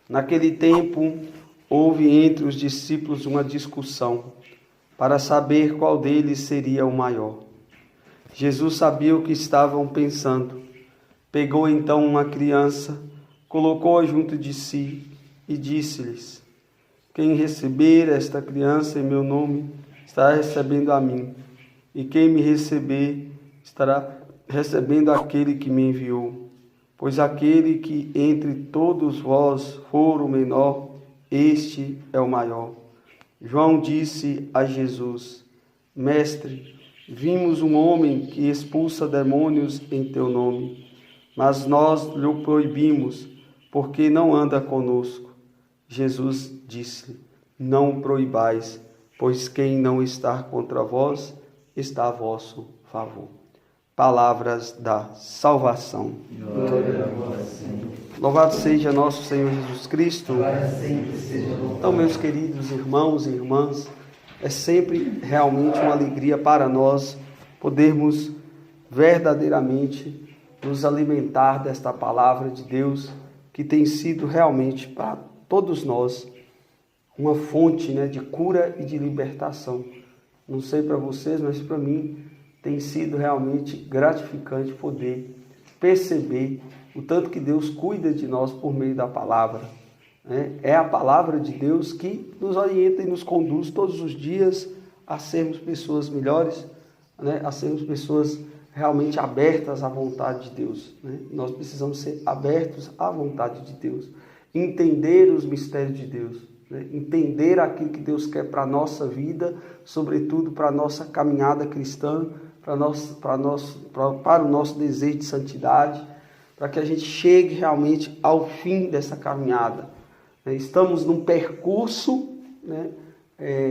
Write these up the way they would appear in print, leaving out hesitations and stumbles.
Naquele tempo, houve entre os discípulos uma discussão para saber qual deles seria o maior. Jesus sabia o que estavam pensando. Pegou então uma criança, colocou-a junto de si e disse-lhes: quem receber esta criança em meu nome, estará recebendo a mim. E quem me receber, estará recebendo aquele que me enviou. Pois aquele que entre todos vós for o menor, este é o maior. João disse a Jesus: Mestre, vimos um homem que expulsa demônios em teu nome, mas nós lhe proibimos, porque não anda conosco. Jesus disse: não o proibais, pois quem não está contra vós, está a vosso favor. Palavras da salvação. Glória a vós, Senhor. Louvado seja nosso Senhor Jesus Cristo. Para sempre seja louvado. Então, meus queridos irmãos e irmãs, é sempre realmente uma alegria para nós podermos verdadeiramente nos alimentar desta palavra de Deus, que tem sido realmente para todos nós uma fonte, de cura e de libertação. Não sei para vocês, mas para mim tem sido realmente gratificante poder perceber o tanto que Deus cuida de nós por meio da palavra. É a palavra de Deus que nos orienta e nos conduz todos os dias a sermos pessoas melhores, a sermos pessoas realmente abertas à vontade de Deus. Nós precisamos ser abertos à vontade de Deus, entender os mistérios de Deus, entender aquilo que Deus quer para a nossa vida, sobretudo para a nossa caminhada cristã, para o nosso desejo de santidade, para que a gente chegue realmente ao fim dessa caminhada. Estamos num percurso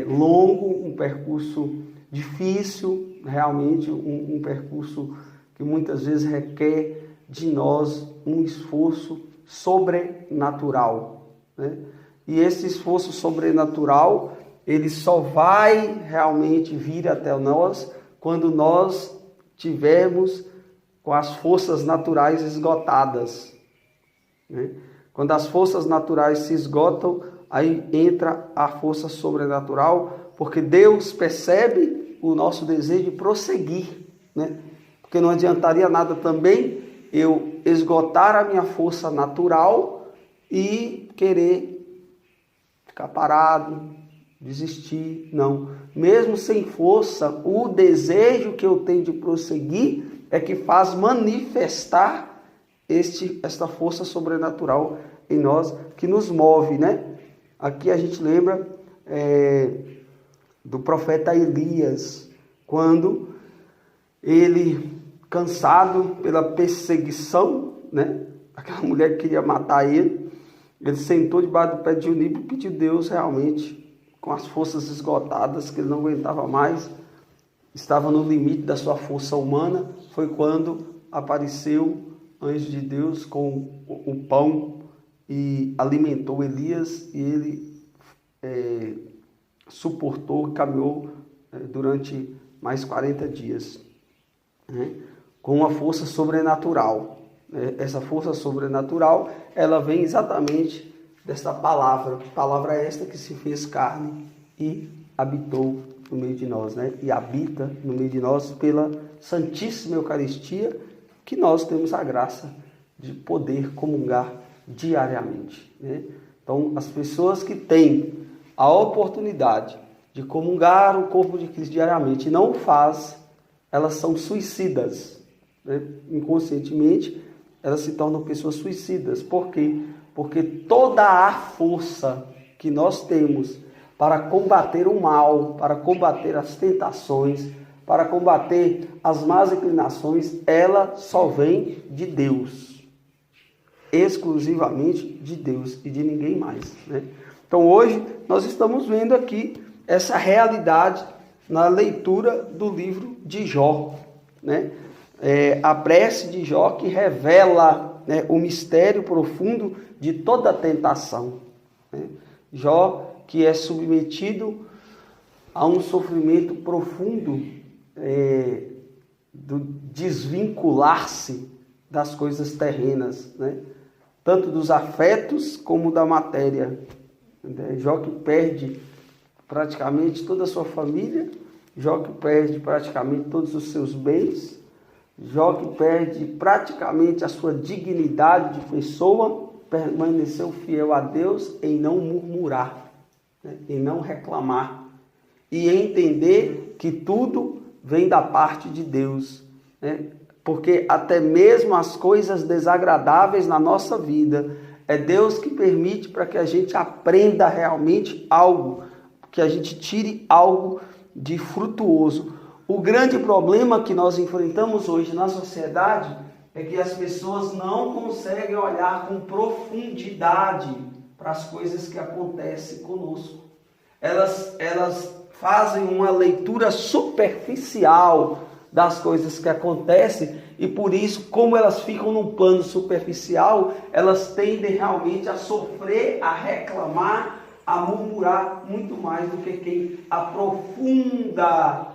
longo, um percurso difícil, realmente um percurso que muitas vezes requer de nós um esforço sobrenatural. E esse esforço sobrenatural, ele só vai realmente vir até nós quando nós tivermos com as forças naturais esgotadas. Quando as forças naturais se esgotam, aí entra a força sobrenatural, porque Deus percebe o nosso desejo de prosseguir. Porque não adiantaria nada também eu esgotar a minha força natural e querer ficar parado, desistir. Não. Mesmo sem força, o desejo que eu tenho de prosseguir é que faz manifestar esta força sobrenatural em nós, que nos move. Aqui a gente lembra do profeta Elias, quando ele, cansado pela perseguição, aquela mulher que queria matar ele sentou debaixo do pé de Junipe e pediu a Deus realmente, com as forças esgotadas, que ele não aguentava mais, estava no limite da sua força humana. Foi quando apareceu o anjo de Deus com o pão e alimentou Elias, e ele suportou, caminhou durante mais 40 dias, com uma força sobrenatural. Essa força sobrenatural, ela vem exatamente desta palavra esta que se fez carne e habitou no meio de nós, e habita no meio de nós pela Santíssima Eucaristia, que nós temos a graça de poder comungar diariamente. Então, as pessoas que têm a oportunidade de comungar o corpo de Cristo diariamente e não o faz, elas são suicidas. Inconscientemente, elas se tornam pessoas suicidas. Por quê? Porque toda a força que nós temos para combater o mal, para combater as tentações, para combater as más inclinações, ela só vem de Deus. Exclusivamente de Deus e de ninguém mais. Então hoje nós estamos vendo aqui essa realidade na leitura do livro de Jó. A prece de Jó, que revela o mistério profundo de toda a tentação. Jó, que é submetido a um sofrimento profundo do desvincular-se das coisas terrenas, tanto dos afetos como da matéria. Jó que perde praticamente toda a sua família, Jó que perde praticamente todos os seus bens, Jó que perde praticamente a sua dignidade de pessoa, permaneceu fiel a Deus em não murmurar, em não reclamar e entender que tudo vem da parte de Deus, porque até mesmo as coisas desagradáveis na nossa vida, é Deus que permite para que a gente aprenda realmente algo, que a gente tire algo de frutuoso. O grande problema que nós enfrentamos hoje na sociedade é que as pessoas não conseguem olhar com profundidade para as coisas que acontecem conosco. Elas fazem uma leitura superficial das coisas que acontecem e por isso, como elas ficam num plano superficial, elas tendem realmente a sofrer, a reclamar, a murmurar muito mais do que quem aprofunda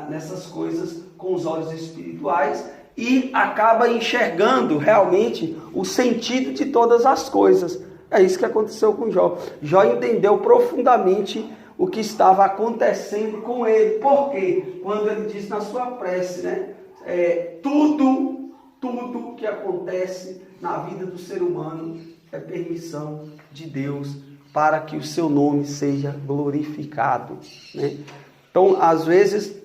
nessas coisas com os olhos espirituais e acaba enxergando realmente o sentido de todas as coisas. É isso que aconteceu com Jó. Jó entendeu profundamente o que estava acontecendo com ele. Por quê? Quando ele diz na sua prece, tudo que acontece na vida do ser humano é permissão de Deus para que o seu nome seja glorificado. Então, às vezes,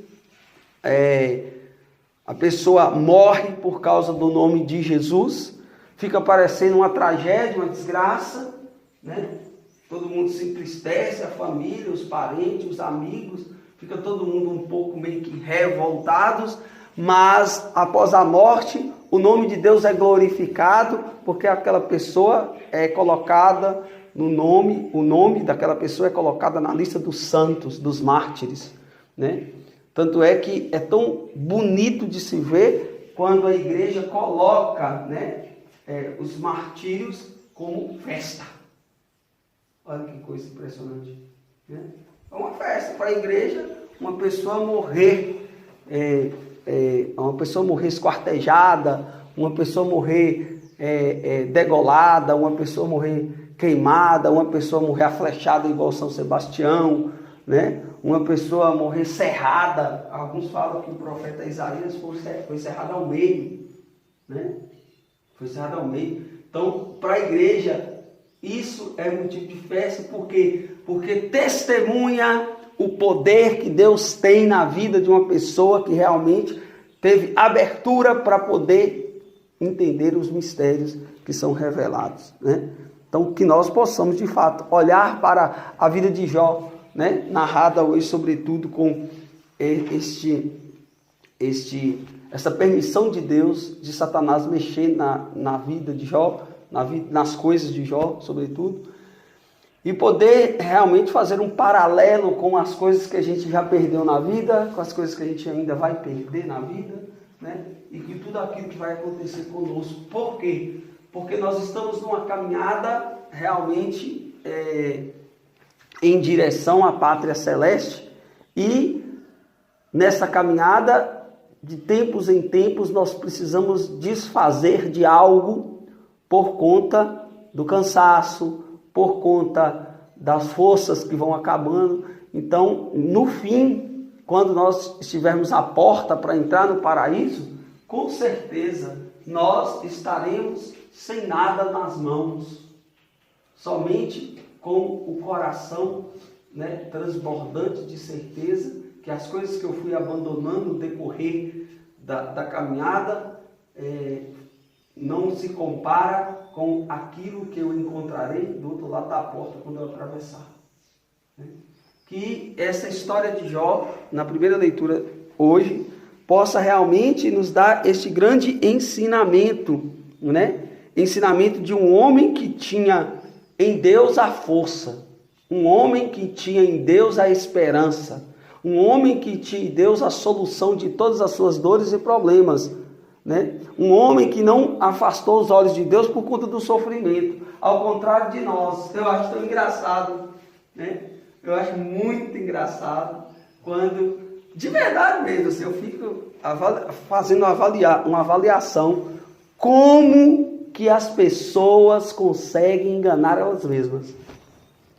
a pessoa morre por causa do nome de Jesus, fica parecendo uma tragédia, uma desgraça, Todo mundo se entristece, a família, os parentes, os amigos, fica todo mundo um pouco meio que revoltados, mas após a morte, o nome de Deus é glorificado, porque aquela pessoa é colocada o nome daquela pessoa é colocada na lista dos santos, dos mártires, Tanto é que é tão bonito de se ver quando a igreja coloca, os martírios como festa. Olha que coisa impressionante. É uma festa para a igreja, uma pessoa morrer, uma pessoa morrer esquartejada, uma pessoa morrer degolada, uma pessoa morrer queimada, uma pessoa morrer aflechada igual São Sebastião, uma pessoa morrer serrada. Alguns falam que o profeta Isaías foi serrado ao meio, Foi serrado ao meio. Então, para a igreja, isso é motivo de festa, por quê? Porque testemunha o poder que Deus tem na vida de uma pessoa que realmente teve abertura para poder entender os mistérios que são revelados, Então, que nós possamos, de fato, olhar para a vida de Jó, narrada hoje, sobretudo, com essa permissão de Deus, de Satanás mexer na vida de Jó, nas coisas de Jó, sobretudo, e poder realmente fazer um paralelo com as coisas que a gente já perdeu na vida, com as coisas que a gente ainda vai perder na vida, e que tudo aquilo que vai acontecer conosco. Por quê? Porque nós estamos numa caminhada realmente em direção à pátria celeste, e nessa caminhada, de tempos em tempos, nós precisamos desfazer de algo por conta do cansaço, por conta das forças que vão acabando. Então, no fim, quando nós estivermos à porta para entrar no paraíso, com certeza nós estaremos sem nada nas mãos, somente com o coração transbordante de certeza que as coisas que eu fui abandonando no decorrer da caminhada não se compara com aquilo que eu encontrarei do outro lado da porta quando eu atravessar. Que essa história de Jó, na primeira leitura hoje, possa realmente nos dar este grande ensinamento, Ensinamento de um homem que tinha em Deus a força, um homem que tinha em Deus a esperança, um homem que tinha em Deus a solução de todas as suas dores e problemas, Um homem que não afastou os olhos de Deus por conta do sofrimento, ao contrário de nós. Eu acho tão engraçado, Eu acho muito engraçado quando, de verdade mesmo, assim, eu fico fazendo uma avaliação como que as pessoas conseguem enganar elas mesmas.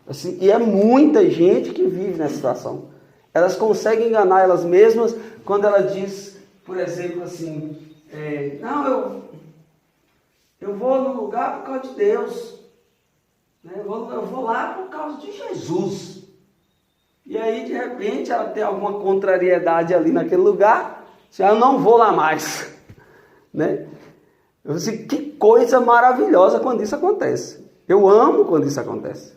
Assim, e é muita gente que vive nessa situação. Elas conseguem enganar elas mesmas quando ela diz, por exemplo, assim, não, eu vou no lugar por causa de Deus. Né? Eu vou lá por causa de Jesus. E aí, de repente, ela tem alguma contrariedade ali naquele lugar. Eu não vou lá mais. Né? Eu disse, que coisa maravilhosa quando isso acontece. Eu amo quando isso acontece.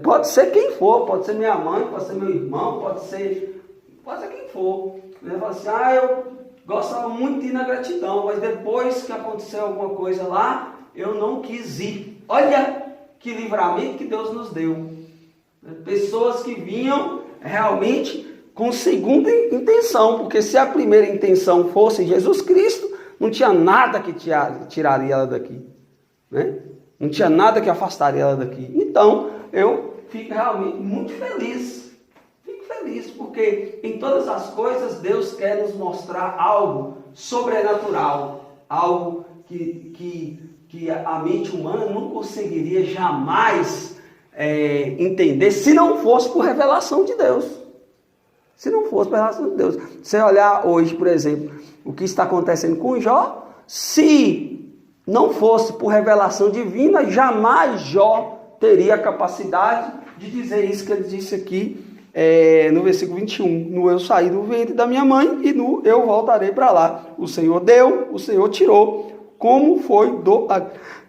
Pode ser quem for, pode ser minha mãe, pode ser meu irmão, pode ser quem for. Fala assim, eu gostava muito de ir na gratidão, mas depois que aconteceu alguma coisa lá, eu não quis ir. Olha que livramento que Deus nos deu. Pessoas que vinham realmente com segunda intenção, porque se a primeira intenção fosse Jesus Cristo, não tinha nada que tiraria ela daqui. Né? Não tinha nada que afastaria ela daqui. Então, eu fico realmente muito feliz. Fico feliz, porque em todas as coisas Deus quer nos mostrar algo sobrenatural. Algo que a mente humana não conseguiria jamais entender se não fosse por revelação de Deus. Se não fosse por revelação de Deus. Você olhar hoje, por exemplo, o que está acontecendo com Jó, se não fosse por revelação divina, jamais Jó teria a capacidade de dizer isso que ele disse aqui no versículo 21. No eu saí do ventre da minha mãe e no eu voltarei para lá. O Senhor deu, o Senhor tirou. Como foi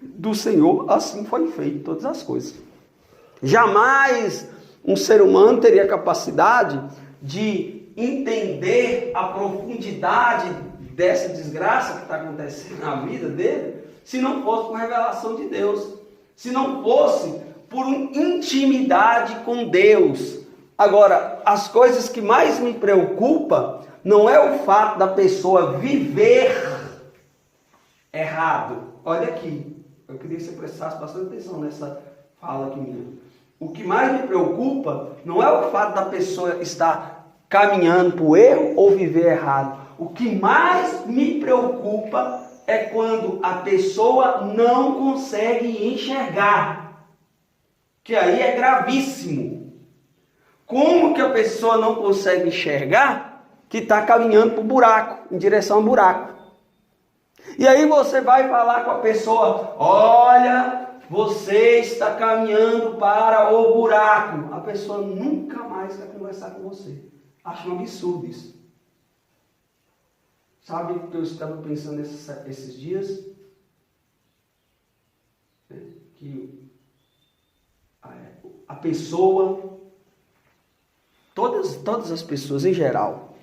do Senhor, assim foi feito todas as coisas. Jamais um ser humano teria a capacidade de entender a profundidade dessa desgraça que está acontecendo na vida dele, se não fosse por revelação de Deus. Se não fosse por uma intimidade com Deus. Agora, as coisas que mais me preocupam não é o fato da pessoa viver errado. Olha aqui, eu queria que você prestasse bastante atenção nessa fala aqui minha. O que mais me preocupa não é o fato da pessoa estar caminhando para o erro ou viver errado. O que mais me preocupa é quando a pessoa não consegue enxergar, que aí é gravíssimo. Como que a pessoa não consegue enxergar que está caminhando para o buraco, em direção ao buraco? E aí você vai falar com a pessoa, olha, você está caminhando para o buraco. A pessoa nunca mais vai conversar com você. Acho um absurdo isso. Sabe o que eu estava pensando esses dias? Que a pessoa, todas as pessoas em geral,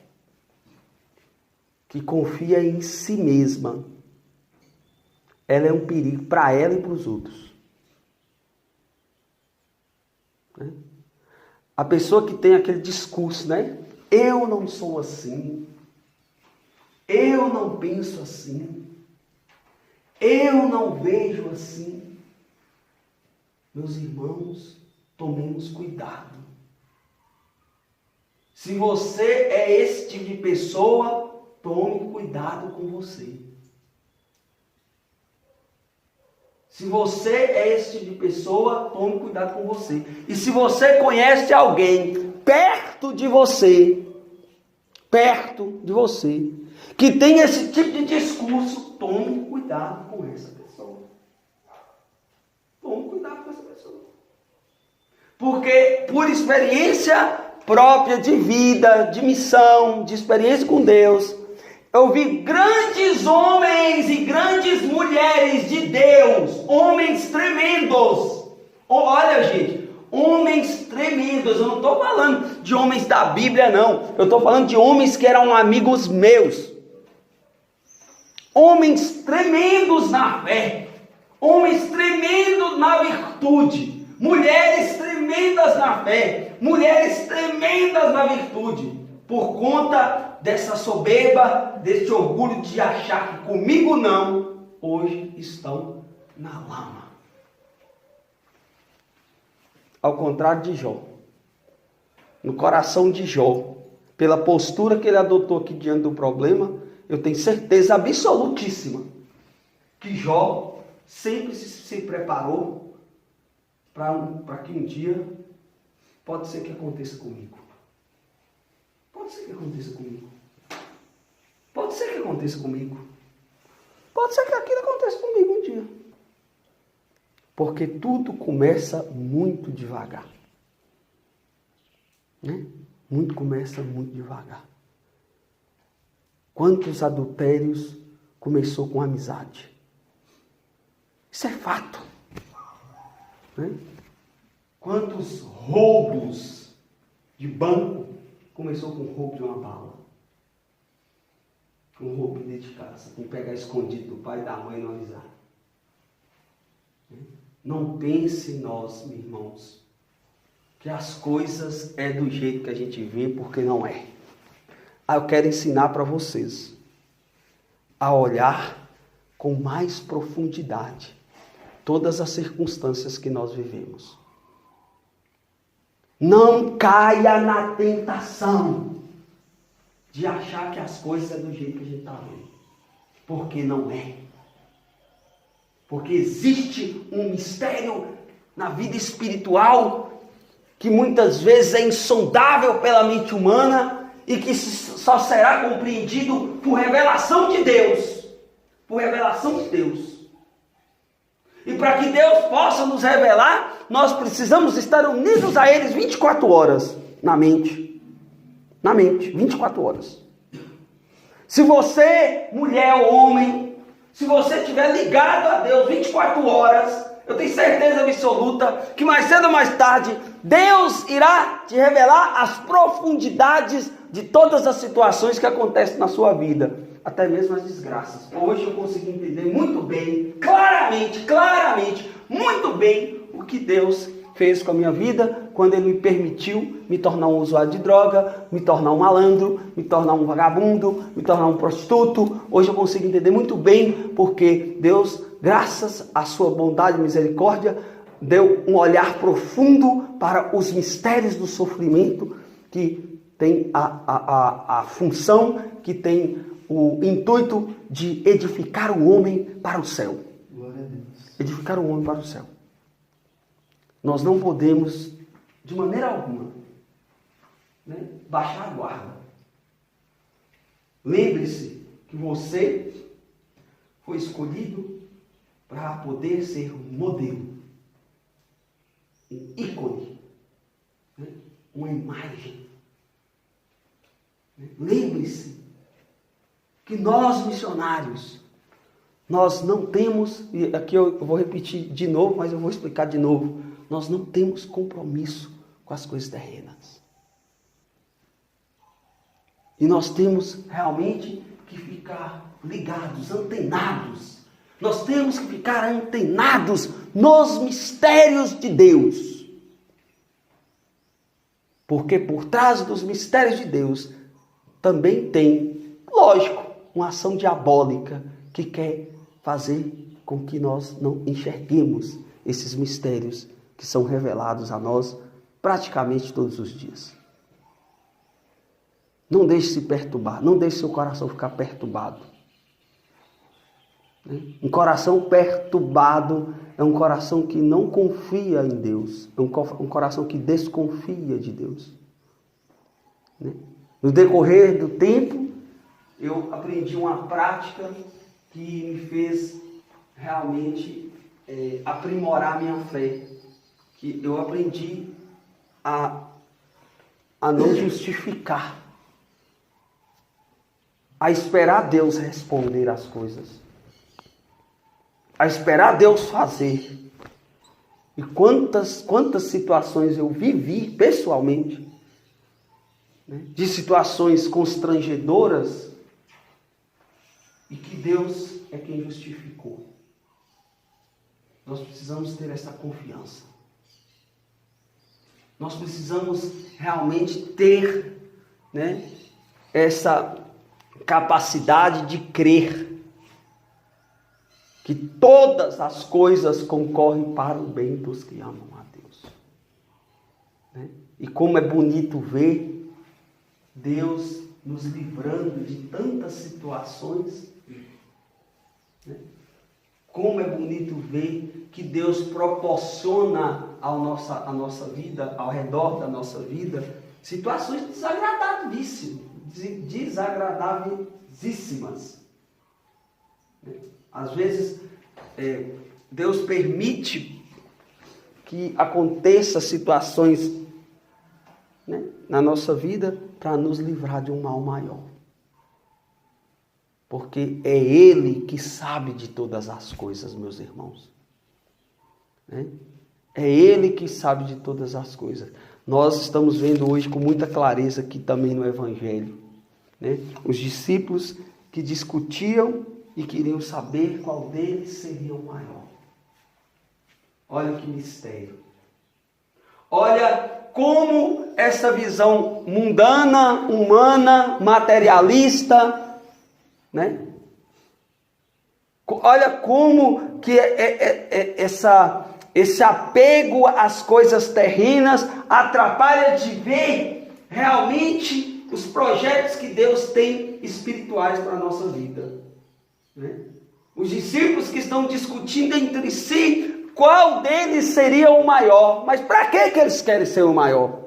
que confia em si mesma, ela é um perigo para ela e para os outros. A pessoa que tem aquele discurso, né? Eu não sou assim. Eu não penso assim. Eu não vejo assim. Meus irmãos, tomemos cuidado. Se você é esse tipo de pessoa, tome cuidado com você. Se você é esse tipo de pessoa, tome cuidado com você. E se você conhece alguém perto de você, que tem esse tipo de discurso, tome cuidado com essa pessoa. Tome cuidado com essa pessoa. Porque por experiência própria de vida, de missão, de experiência com Deus, eu vi grandes homens e grandes mulheres de Deus, homens tremendos. Olha, gente, homens tremendos. Eu não estou falando de homens da Bíblia, não. Eu estou falando de homens que eram amigos meus. Homens tremendos na fé. Homens tremendos na virtude. Mulheres tremendas na fé. Mulheres tremendas na virtude. Por conta dessa soberba, desse orgulho de achar que comigo não, hoje estão na lama. Ao contrário de Jó. No coração de Jó, pela postura que ele adotou aqui diante do problema, eu tenho certeza absolutíssima que Jó sempre se preparou para que um dia pode ser que aconteça comigo. Pode ser que aconteça comigo. Pode ser que aconteça comigo. Pode ser que aquilo aconteça comigo um dia. Porque tudo começa muito devagar. Né? Começa muito devagar. Quantos adultérios começou com amizade? Isso é fato. Né? Quantos roubos de banco começou com o roubo de uma bala? Com um roubo dentro de casa, com pegar escondido do pai e da mãe e não avisar. Não pense em nós, meus irmãos, que as coisas é do jeito que a gente vê, porque não é. Eu quero ensinar para vocês a olhar com mais profundidade todas as circunstâncias que nós vivemos. Não caia na tentação de achar que as coisas é do jeito que a gente está vendo. Porque não é. Porque existe um mistério na vida espiritual que muitas vezes é insondável pela mente humana e que só será compreendido por revelação de Deus. Por revelação de Deus. E para que Deus possa nos revelar, nós precisamos estar unidos a eles 24 horas na mente. Na mente, 24 horas. Se você, mulher ou homem, se você estiver ligado a Deus 24 horas, eu tenho certeza absoluta que mais cedo ou mais tarde, Deus irá te revelar as profundidades de todas as situações que acontecem na sua vida, até mesmo as desgraças. Hoje eu consegui entender muito bem, claramente, muito bem o que Deus fez com a minha vida, quando Ele me permitiu me tornar um usuário de droga, me tornar um malandro, me tornar um vagabundo, me tornar um prostituto. Hoje eu consigo entender muito bem, porque Deus, graças à sua bondade e misericórdia, deu um olhar profundo para os mistérios do sofrimento, que tem a função, que tem o intuito de edificar o homem para o céu. Glória a Deus. Edificar o homem para o céu. Nós não podemos, de maneira alguma, baixar a guarda. Lembre-se que você foi escolhido para poder ser um modelo, um ícone, uma imagem. Lembre-se que nós, missionários, nós não temos, e aqui eu vou repetir de novo, mas eu vou explicar de novo, nós não temos compromisso com as coisas terrenas. E nós temos realmente que ficar ligados, antenados. Nós temos que ficar antenados nos mistérios de Deus. Porque por trás dos mistérios de Deus também tem, lógico, uma ação diabólica que quer fazer com que nós não enxerguemos esses mistérios que são revelados a nós praticamente todos os dias. Não deixe se perturbar, não deixe seu coração ficar perturbado. Um coração perturbado é um coração que não confia em Deus, é um coração que desconfia de Deus. No decorrer do tempo, eu aprendi uma prática que me fez realmente aprimorar minha fé. Que eu aprendi a não justificar, a esperar Deus responder as coisas, a esperar Deus fazer. E quantas situações eu vivi pessoalmente, de situações constrangedoras, e que Deus é quem justificou. Nós precisamos ter essa confiança. Nós precisamos realmente ter essa capacidade de crer que todas as coisas concorrem para o bem dos que amam a Deus. E como é bonito ver Deus nos livrando de tantas situações, Como é bonito ver que Deus proporciona à nossa vida, ao redor da nossa vida, situações desagradabilíssimas. Às vezes, Deus permite que aconteça situações, né, na nossa vida para nos livrar de um mal maior. Porque é Ele que sabe de todas as coisas, meus irmãos. Né? É Ele que sabe de todas as coisas. Nós estamos vendo hoje com muita clareza aqui também no Evangelho, né? Os discípulos que discutiam e queriam saber qual deles seria o maior. Olha que mistério. Olha como essa visão mundana, humana, materialista, né? Olha como que esse apego às coisas terrenas atrapalha de ver realmente os projetos que Deus tem espirituais para a nossa vida. Né? Os discípulos que estão discutindo entre si qual deles seria o maior. Mas para que eles querem ser o maior?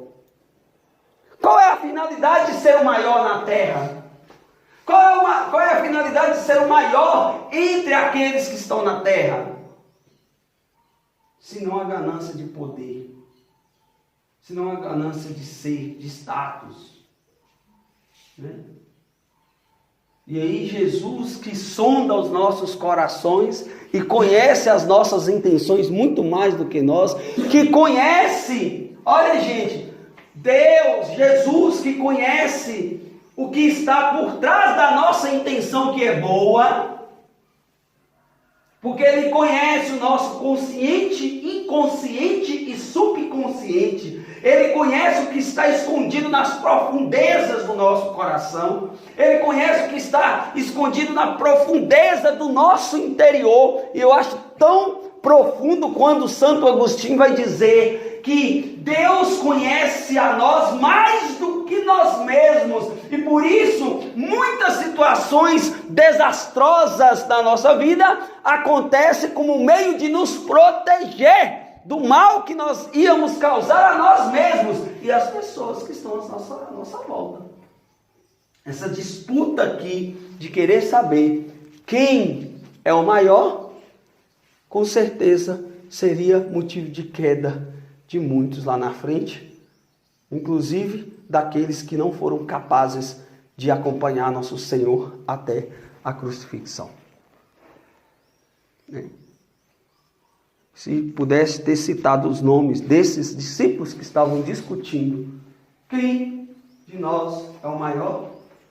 Qual é a finalidade de ser o maior na terra? Qual é a finalidade de ser o maior entre aqueles que estão na terra? Senão a ganância de poder, senão a ganância de ser, de status. Né? E aí Jesus, que sonda os nossos corações e conhece as nossas intenções muito mais do que nós, que conhece, olha gente, Deus, Jesus, que conhece o que está por trás da nossa intenção que é boa, porque Ele conhece o nosso consciente, inconsciente e subconsciente. Ele conhece o que está escondido nas profundezas do nosso coração. Ele conhece o que está escondido na profundeza do nosso interior. E eu acho tão profundo quando Santo Agostinho vai dizer que Deus conhece a nós mais do que nós mesmos. E por isso, muitas situações desastrosas da nossa vida acontecem como meio de nos proteger do mal que nós íamos causar a nós mesmos e às pessoas que estão à nossa volta. Essa disputa aqui de querer saber quem é o maior, com certeza seria motivo de queda de muitos lá na frente, inclusive daqueles que não foram capazes de acompanhar nosso Senhor até a crucifixão. Se pudesse ter citado os nomes desses discípulos que estavam discutindo quem de nós é o maior,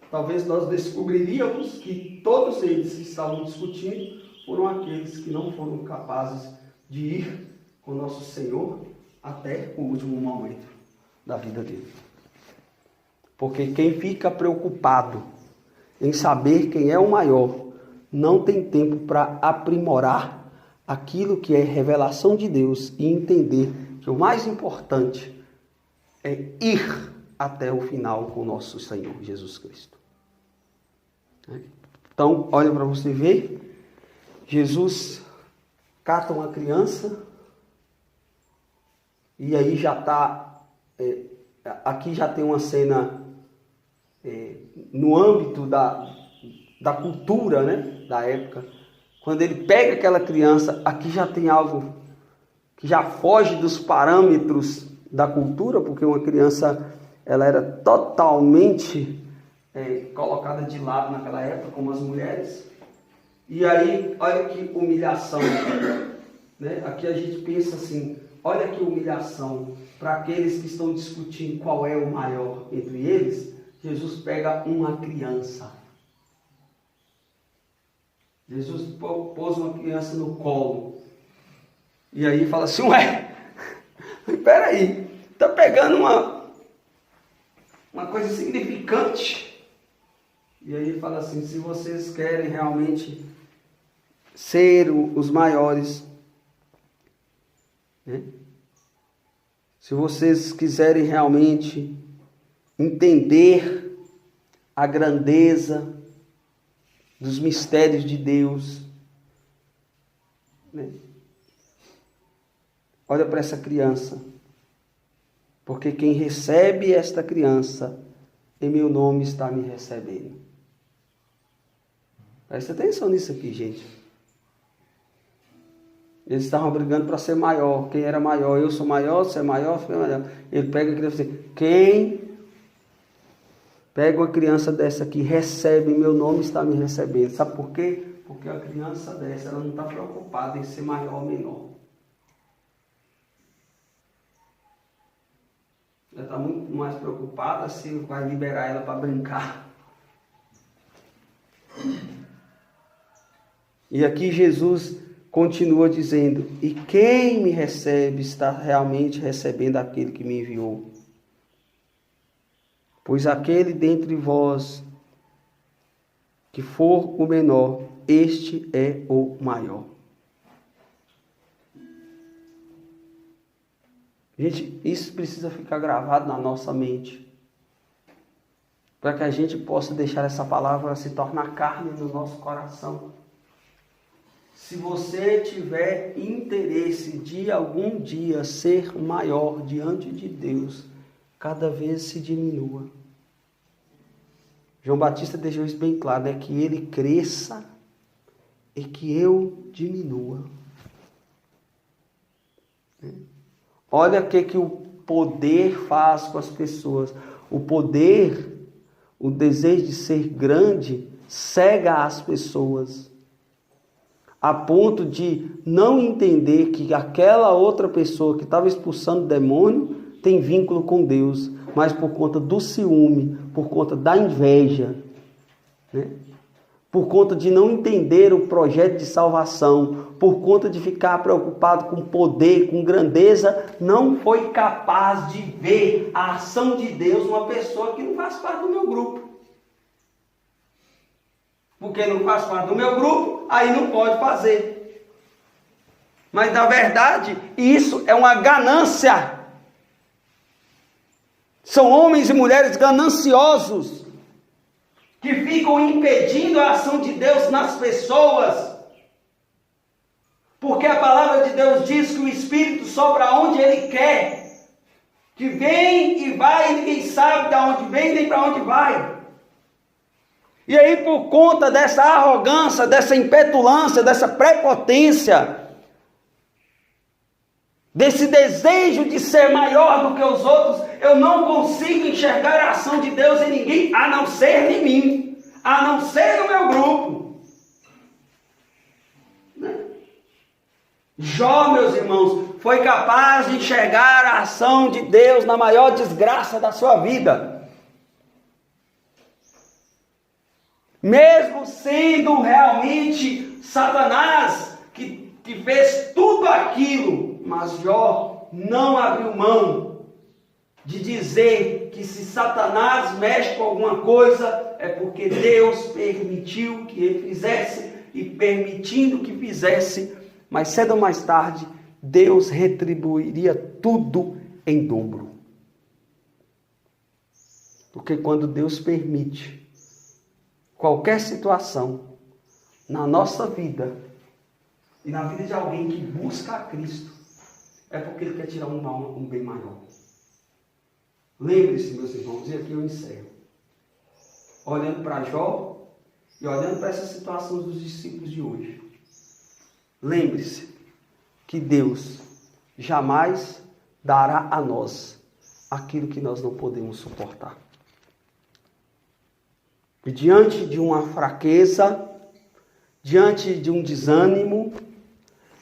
talvez nós descobriríamos que todos eles que estavam discutindo foram aqueles que não foram capazes de ir com nosso Senhor até o último momento da vida dele. Porque quem fica preocupado em saber quem é o maior, não tem tempo para aprimorar aquilo que é revelação de Deus e entender que o mais importante é ir até o final com o nosso Senhor Jesus Cristo. Então, olha para você ver, Jesus cata uma criança e aí já está, aqui já tem uma cena no âmbito da cultura, né, da época. Quando ele pega aquela criança, aqui já tem algo que já foge dos parâmetros da cultura, porque uma criança ela era totalmente colocada de lado naquela época, como as mulheres. E aí, olha que humilhação. Né? Aqui a gente pensa assim, olha que humilhação para aqueles que estão discutindo qual é o maior entre eles. Jesus pega uma criança. Jesus pôs uma criança no colo. E aí fala assim, ué, espera aí, está pegando uma coisa significante. E aí ele fala assim, se vocês querem realmente ser os maiores, né? Se vocês quiserem realmente entender a grandeza dos mistérios de Deus, né? Olha para essa criança. Porque quem recebe esta criança, em meu nome está me recebendo. Presta atenção nisso aqui, gente. Eles estavam brigando para ser maior. Quem era maior? Eu sou maior, você é maior, você é maior. Ele pega a criança e diz, quem pega uma criança dessa aqui, recebe, em meu nome está me recebendo. Sabe por quê? Porque a criança dessa, ela não está preocupada em ser maior ou menor. Ela está muito mais preocupada se vai liberar ela para brincar. E aqui Jesus continua dizendo, e quem me recebe está realmente recebendo aquele que me enviou. Pois aquele dentre vós que for o menor, este é o maior. Gente, isso precisa ficar gravado na nossa mente, para que a gente possa deixar essa palavra se tornar carne no nosso coração. Se você tiver interesse de algum dia ser maior diante de Deus, cada vez se diminua. João Batista deixou isso bem claro, né? Que ele cresça e que eu diminua. Olha o que o poder faz com as pessoas. O poder, o desejo de ser grande, cega as pessoas. A ponto de não entender que aquela outra pessoa que estava expulsando o demônio tem vínculo com Deus. Mas por conta do ciúme, por conta da inveja, né? Por conta de não entender o projeto de salvação, por conta de ficar preocupado com poder, com grandeza, não foi capaz de ver a ação de Deus numa pessoa que não faz parte do meu grupo. Porque não faz parte do meu grupo, aí não pode fazer. Mas na verdade, isso é uma ganância. São homens e mulheres gananciosos que ficam impedindo a ação de Deus nas pessoas. Porque a palavra de Deus diz que o Espírito sopra onde Ele quer. Que vem e vai e ninguém sabe de onde vem nem para onde vai. E aí por conta dessa arrogância, dessa impetulância, dessa prepotência, desse desejo de ser maior do que os outros, eu não consigo enxergar a ação de Deus em ninguém, a não ser em mim, a não ser no meu grupo. Jó, meus irmãos, foi capaz de enxergar a ação de Deus na maior desgraça da sua vida. Mesmo sendo realmente Satanás que fez tudo aquilo, mas Jó não abriu mão de dizer que se Satanás mexe com alguma coisa, é porque Deus permitiu que ele fizesse, e permitindo que fizesse, mas cedo ou mais tarde, Deus retribuiria tudo em dobro. Porque quando Deus permite qualquer situação na nossa vida e na vida de alguém que busca a Cristo, é porque Ele quer tirar um bem maior. Lembre-se, meus irmãos, e aqui eu encerro. Olhando para Jó e olhando para essa situação dos discípulos de hoje. Lembre-se que Deus jamais dará a nós aquilo que nós não podemos suportar. E diante de uma fraqueza, diante de um desânimo,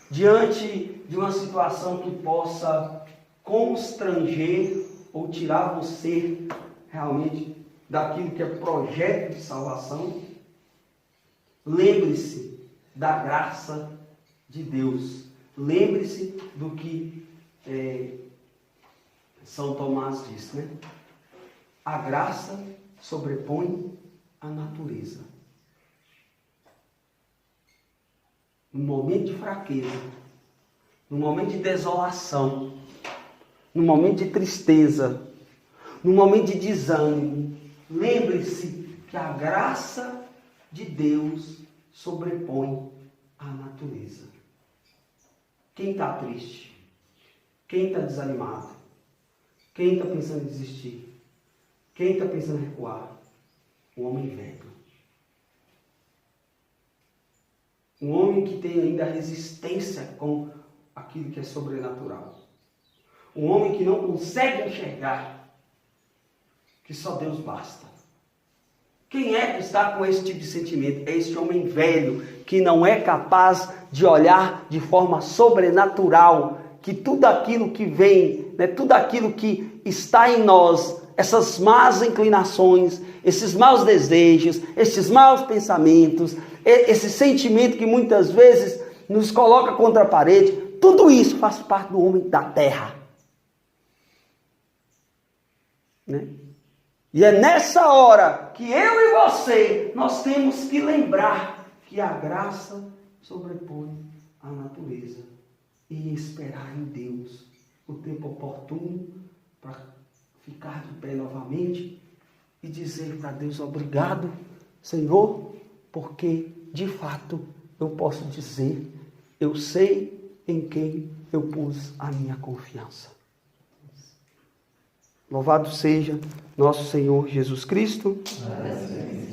diante de uma situação que possa constranger ou tirar você realmente daquilo que é projeto de salvação, lembre-se da graça de Deus. Lembre-se do que São Tomás disse, né? A graça sobrepõe a natureza. No momento de fraqueza, no momento de desolação, no momento de tristeza, no momento de desânimo, lembre-se que a graça de Deus sobrepõe a natureza. Quem está triste? Quem está desanimado? Quem está pensando em desistir? Quem está pensando em recuar? Um homem velho. Um homem que tem ainda resistência com aquilo que é sobrenatural. Um homem que não consegue enxergar que só Deus basta. Quem é que está com esse tipo de sentimento? É esse homem velho que não é capaz de olhar de forma sobrenatural, que tudo aquilo que vem, né, tudo aquilo que está em nós, essas más inclinações, esses maus desejos, esses maus pensamentos, esse sentimento que muitas vezes nos coloca contra a parede, tudo isso faz parte do homem da terra. Né? E é nessa hora que eu e você, nós temos que lembrar que a graça sobrepõe a natureza e esperar em Deus o tempo oportuno para ficar de pé novamente e dizer para Deus: obrigado, Senhor, porque de fato eu posso dizer, eu sei em quem eu pus a minha confiança. Louvado seja nosso Senhor Jesus Cristo. Amém.